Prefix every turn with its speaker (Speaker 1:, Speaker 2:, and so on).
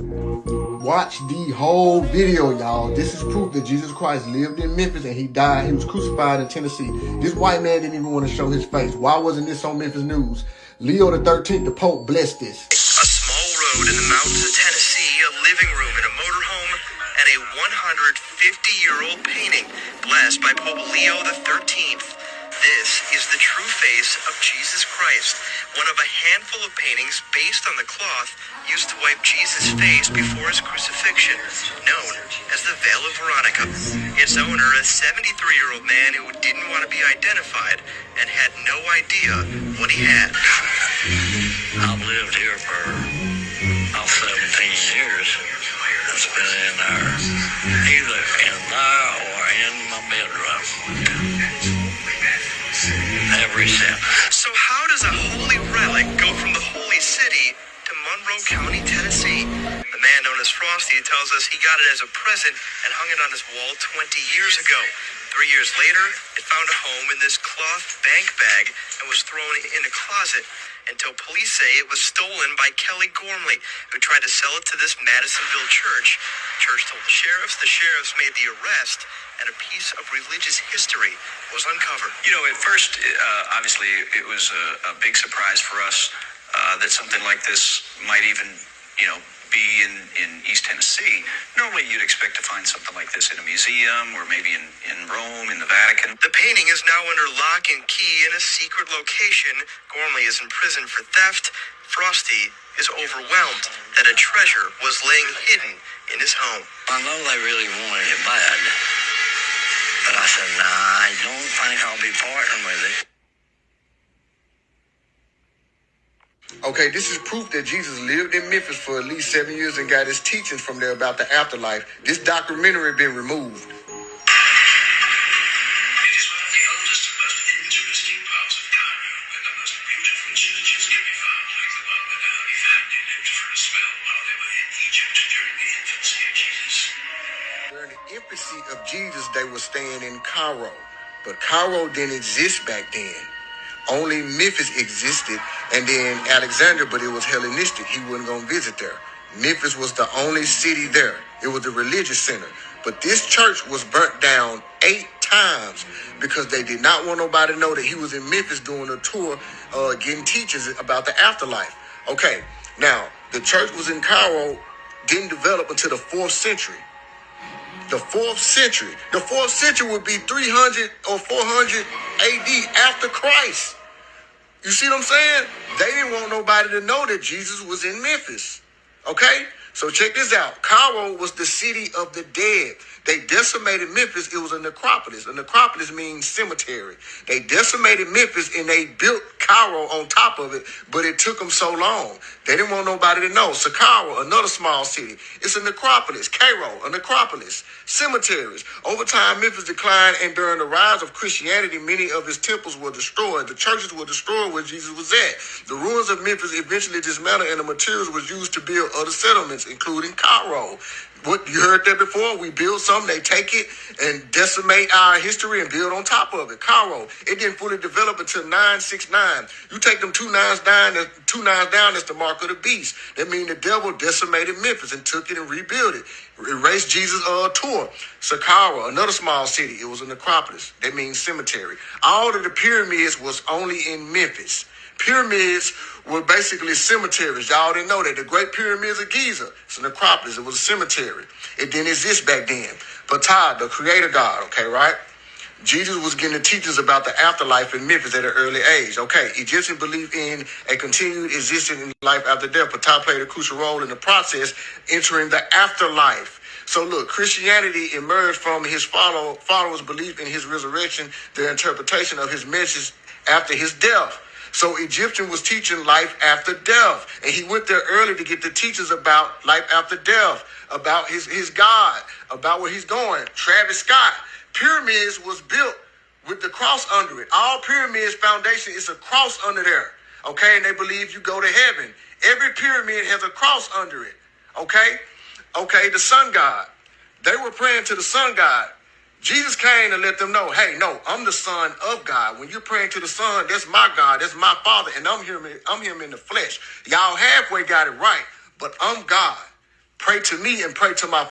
Speaker 1: Watch the whole video, y'all. This is proof that Jesus Christ lived in Memphis and he died. He was crucified in Tennessee. This white man didn't even want to show his face. Why wasn't this on Memphis News? Leo the 13th, the Pope, blessed this.
Speaker 2: A small road in the mountains of Tennessee, a living room in a motorhome, and a 150-year-old painting blessed by Pope Leo the 13th. This is the true face of Jesus Christ, one of a handful of paintings based on the cloth used to wipe Jesus' face before his crucifixion, known as the Veil of Veronica. Its owner, a 73-year-old man who didn't want to be identified and had no idea what he had.
Speaker 3: I've lived here for about 17 years. It's been in there, either in there or in my bedroom. Every since.
Speaker 2: So how does a holy relic go from the holy city to Monroe County, Tennessee? The man known as Frosty tells us he got it as a present and hung it on his wall 20 years ago. 3 years later, it found a home in this cloth bank bag and was thrown in a closet until police say it was stolen by Kelly Gormley, who tried to sell it to this Madisonville church. Church told the sheriffs made the arrest, and a piece of religious history was uncovered.
Speaker 4: You know, at first, obviously, it was a big surprise for us that something like this might even, be in East Tennessee. Normally, you'd expect to find something like this in a museum or maybe in Rome, in the Vatican.
Speaker 2: The painting is now under lock and key in a secret location. Gormley is in prison for theft. Frosty is overwhelmed that a treasure was laying hidden in his home.
Speaker 3: I know they really wanted it bad, but I said, nah, I don't think I'll be partnering with it.
Speaker 1: Okay, this is proof that Jesus lived in Memphis for at least 7 years and got his teachings from there about the afterlife. This documentary been removed.
Speaker 5: It is one of the oldest and most interesting parts of Cairo, where the most beautiful churches can be found, like the one where the Holy Family lived for a spell while they were in Egypt during the infancy of Jesus.
Speaker 1: During the infancy of Jesus, they were staying in Cairo. But Cairo didn't exist back then. Only Memphis existed, and then Alexandria, but it was Hellenistic. He wasn't going to visit there. Memphis was the only city there. It was a religious center. But this church was burnt down 8 times because they did not want nobody to know that he was in Memphis doing a tour, getting teachings about the afterlife. Okay, now, the church was in Cairo, didn't develop until the 4th century. The 4th century. The 4th century would be 300 or 400 AD after Christ. You see what I'm saying? They didn't want nobody to know that Jesus was in Memphis. Okay? So check this out. Cairo was the city of the dead. They decimated Memphis. It was a necropolis. A necropolis means cemetery. They decimated Memphis and they built Cairo on top of it, but it took them so long. They didn't want nobody to know. So Cairo, another small city. It's a necropolis. Cairo, a necropolis. Cemeteries. Over time, Memphis declined, and during the rise of Christianity, many of its temples were destroyed. The churches were destroyed where Jesus was at. The ruins of Memphis eventually dismantled, and the materials was used to build other settlements, including Cairo. What, you heard that before? We build something, they take it and decimate our history and build on top of it. Cairo, it didn't fully develop until 969. You take them two nines down, that's the mark of the beast. That means the devil decimated Memphis and took it and rebuilt it. Erased Jesus' tour. Saqqara, another small city, it was a necropolis. That means cemetery. All of the pyramids was only in Memphis. Pyramids were basically cemeteries. Y'all didn't know that. The Great Pyramids of Giza, it's a necropolis. It was a cemetery. It didn't exist back then. Ptah, the creator god, okay, right? Jesus was getting the teachings about the afterlife in Memphis at an early age. Okay, Egyptians believed in a continued existence in life after death. Ptah played a crucial role in the process, entering the afterlife. So look, Christianity emerged from his followers' belief in his resurrection, their interpretation of his message after his death. So Egyptian was teaching life after death. And he went there early to get the teachings about life after death, about his God, about where he's going. Travis Scott. Pyramids was built with the cross under it. All pyramids foundation is a cross under there. Okay, and they believe you go to heaven. Every pyramid has a cross under it. Okay, the sun god. They were praying to the sun god. Jesus came to let them know, hey, no, I'm the son of God. When you're praying to the son, that's my God, that's my father, and I'm him in the flesh. Y'all halfway got it right, but I'm God. Pray to me and pray to my